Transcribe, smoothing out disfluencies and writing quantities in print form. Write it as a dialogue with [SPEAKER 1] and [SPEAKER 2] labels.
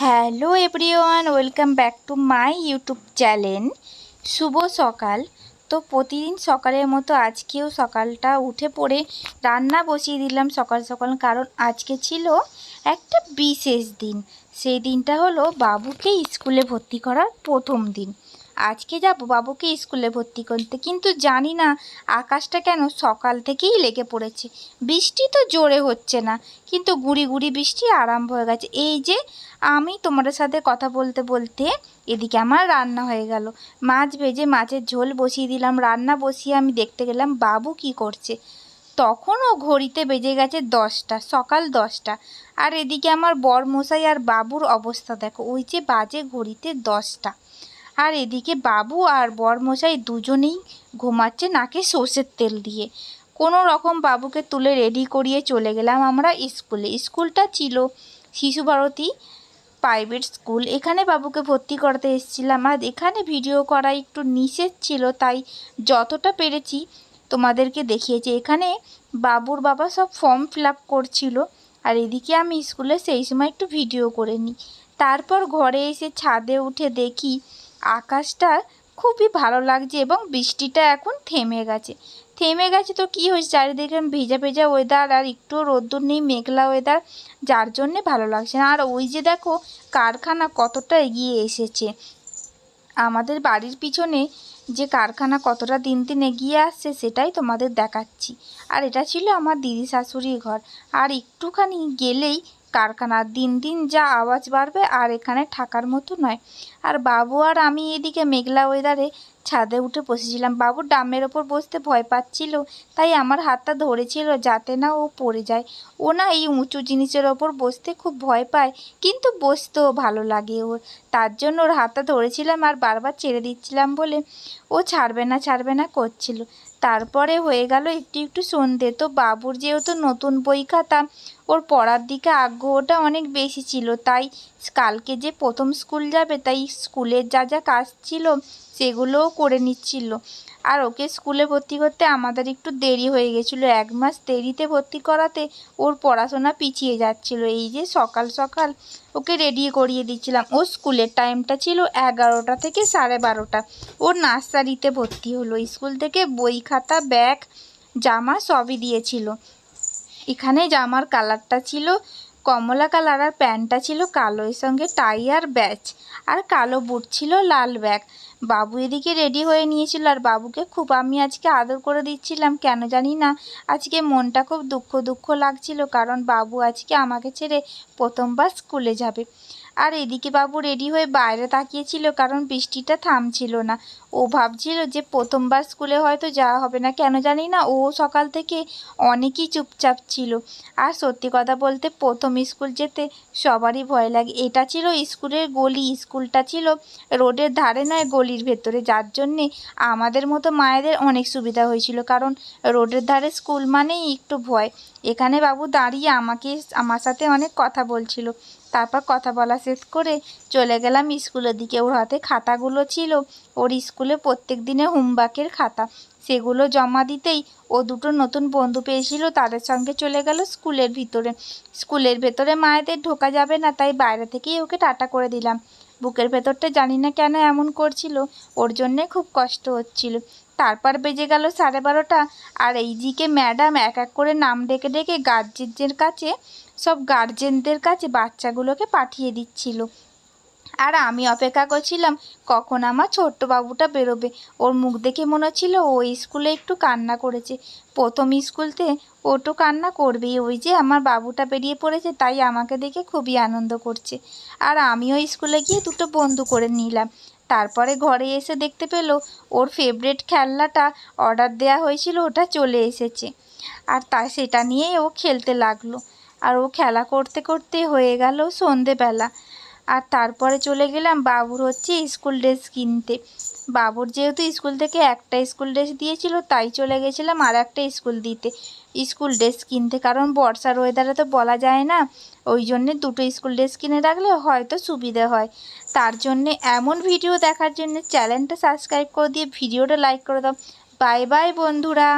[SPEAKER 1] Hello everyone, welcome back to my YouTube channel. শুভ সকাল। তো প্রতিদিন সকালের মতো আজকেও সকালটা উঠে পড়ে রান্না বসিয়ে দিলাম সকাল সকাল, কারণ আজকে ছিল একটা বিশেষ দিন। সেই দিনটা হলো বাবুকে স্কুলে ভর্তি করার প্রথম দিন। আজকে যাব বাবুকে স্কুলে ভর্তি করতে, কিন্তু জানি না আকাশটা কেন সকাল থেকেই লেগে পড়েছে। বৃষ্টি তো জোরে হচ্ছে না, কিন্তু গুড়ি গুড়ি বৃষ্টি আরম্ভ হয়ে গেছে। এই যে আমি তোমাদের সাথে কথা বলতে বলতে এদিকে আমার রান্না হয়ে গেল। মাছ ভেজে মাছের ঝোল বসিয়ে দিলাম। রান্না বসিয়ে আমি দেখতে গেলাম বাবু কি করছে। তখনও ঘড়িতে বেজে গেছে 10টা, সকাল 10টা। আর এদিকে আমার বরমশাই আর বাবুর অবস্থা দেখো, ওই যে বাজে ঘড়িতে 10টা। আর এদিকে বাবু আর বরমশাই দুজনেই ঘুমাচ্ছে নাকে সর্ষের তেল দিয়ে। কোনো রকম বাবুকে তুলে রেডি করিয়ে চলে গেলাম আমরা স্কুলে। স্কুলটা ছিল শিশু ভারতী প্রাইভেট স্কুল। এখানে বাবুকে ভর্তি করতে এসেছিলাম। আর এখানে ভিডিও করা একটু নিষেধ ছিল, তাই যতটা পেরেছি তোমাদেরকে দেখিয়েছি। এখানে বাবুর বাবা সব ফর্ম ফিল আপ করছিল, আর এদিকে আমি স্কুলে সেই সময় একটু ভিডিও করে নিই। তারপর ঘরে এসে ছাদে উঠে দেখি আকাশটা খুবই ভালো লাগছে এবং বৃষ্টিটা এখন থেমে গেছে। তো কী হয়েছে, চারিদিকে ভেজা ভেজা ওয়েদার, আর একটুও রোদ্দুর নেই, মেঘলা ওয়েদার, যার জন্যে ভালো লাগছে না। আর ওই যে দেখো কারখানা কতটা এগিয়ে এসেছে। আমাদের বাড়ির পিছনে যে কারখানা কতটা দিন দিন এগিয়ে আসছে সেটাই তোমাদের দেখাচ্ছি। আর এটা ছিল আমার দিদি শাশুড়ির ঘর। আর একটুখানি গেলেই কারখানা, দিন দিন যা আওয়াজ বাড়বে, আর এখানে থাকার মতো নয়। আর বাবু আর আমি এদিকে মেঘলা ওয়েদারে ছাদে উঠে বসেছিলাম। বাবু ডামের ওপর বসতে ভয় পাচ্ছিল, তাই আমার হাতটা ধরেছিল যাতে না ও পড়ে যায়। ও না এই উঁচু জিনিসের ওপর বসতে খুব ভয় পায়, কিন্তু বসতেও ভালো লাগে ওর। তার জন্য ওর হাতটা ধরেছিলাম আর বারবার ছেড়ে দিচ্ছিলাম বলে ও ছাড়বে না করছিল। তারপরে হয়ে গেল একটু একটু সন্ধে। তো বাবুর যেহেতু নতুন বই খাতা, ওর পড়ার দিকে আগ্রহটা অনেক বেশি ছিল, তাই কালকে যে প্রথম স্কুল যাবে, তাই স্কুলের যা যা কাজ ছিল সেগুলোও করে নিচ্ছিল। আর ওকে স্কুলে ভর্তি করতে আমাদের একটু দেরি হয়ে গেছিলো। 1 মাস দেরিতে ভর্তি করাতে ওর পড়াশোনা পিছিয়ে যাচ্ছিল। এই যে সকাল সকাল ওকে রেডি করিয়ে দিচ্ছিলাম। ওর স্কুলের টাইমটা ছিল 11টা থেকে 12:30। ওর নার্সারিতে ভর্তি হলো। স্কুল থেকে বই খাতা ব্যাগ জামা সবই দিয়েছিল। এখানে জামার কালারটা ছিল কমলা কালার, আর প্যান্টটা ছিল কালো, এর সঙ্গে টাই আর ব্যাজ, আর কালো বুট ছিল, লাল ব্যাগ। বাবু এদিকে রেডি হয়ে নিয়েছিল, আর বাবুকে খুব আমি আজকে আদর করে দিচ্ছিলাম। কেন জানি না আজকে মনটা খুব দুঃখ দুঃখ লাগছিল, কারণ বাবু আজকে আমাকে ছেড়ে প্রথমবার স্কুলে যাবে। আর এদিকে বাবু রেডি হয়ে বাইরে তাকিয়েছিল, কারণ বৃষ্টিটা থামছিল না। ও ভাবছিল যে প্রথমবার স্কুলে হয়তো যাওয়া হবে না। কেন জানি না ও সকাল থেকে অনেকই চুপচাপ ছিল। আর সত্যি কথা বলতে প্রথম স্কুল যেতে সবারই ভয় লাগে। এটা ছিল স্কুলের গলি, স্কুলটা ছিল রোডের ধারে নয়, গলির ভেতরে, যার জন্যে আমাদের মতো মায়েদের অনেক সুবিধা হয়েছিল, কারণ রোডের ধারে স্কুল মানেই একটু ভয়। এখানে বাবু দাঁড়িয়ে আমার সাথে অনেক কথা বলছিল। তারপর কথা বলা শেষ করে চলে গেলাম স্কুলের দিকে। ওর হাতে খাতাগুলো ছিল ওর স্কুলে প্রত্যেক দিনের হোমওয়ার্কের খাতা। সেগুলো জমা দিতেই ও দুটো নতুন বন্ধু পেয়েছিল, তাদের সঙ্গে চলে গেল স্কুলের ভিতরে। স্কুলের ভেতরে মায়েদের ঢোকা যাবে না, তাই বাইরে থেকেই ওকে টাটা করে দিলাম। বুকের ভেতরটা জানি না কেন এমন করছিল, ওর জন্যে খুব কষ্ট হচ্ছিল। তারপর বেজে গেল 12:30, আর এইদিকে ম্যাডাম এক এক করে নাম ডেকে ডেকে গার্জেনদের কাছে বাচ্চাগুলোকে পাঠিয়ে দিচ্ছিল। আর আমি অপেক্ষা করছিলাম কখন আমার ছোট্ট বাবুটা বেরোবে। ওর মুখ দেখে মনে হচ্ছিল ও স্কুলে একটু কান্না করেছে। প্রথম স্কুলতে ও তো কান্না করবেই। ওই যে আমার বাবুটা বেরিয়ে পড়েছে, তাই আমাকে দেখে খুবই আনন্দ করছে। আর আমিও স্কুলে গিয়ে দুটো বন্ধু করে নিলাম। তারপরে ঘরে এসে দেখতে পেলো ওর ফেভারিট খেলনাটা অর্ডার দেওয়া হয়েছিল, ওটা চলে এসেছে। আর সেটা নিয়েই ও খেলতে লাগলো। আর ও খেলা করতে করতে হয়ে গেল সন্ধেবেলা। আর তারপরে চলে গেলাম বাবুর স্কুল ড্রেস কিনতে। বাবুর যেহেতু স্কুল থেকে একটা স্কুল ড্রেস দিয়েছিল, তাই চলে গেছিলাম আর একটা স্কুল ড্রেস কিনতে, কারণ বর্ষার ওয়েদারে তো বলা যায় না। ওই জন্যে দুটো স্কুল ড্রেস কিনে রাখলে হয়তো সুবিধে হয়। তার জন্যে এমন ভিডিও দেখার জন্য চ্যানেলটা সাবস্ক্রাইব করে দিয়ে ভিডিওটা লাইক করে দাও। বাই বাই বন্ধুরা।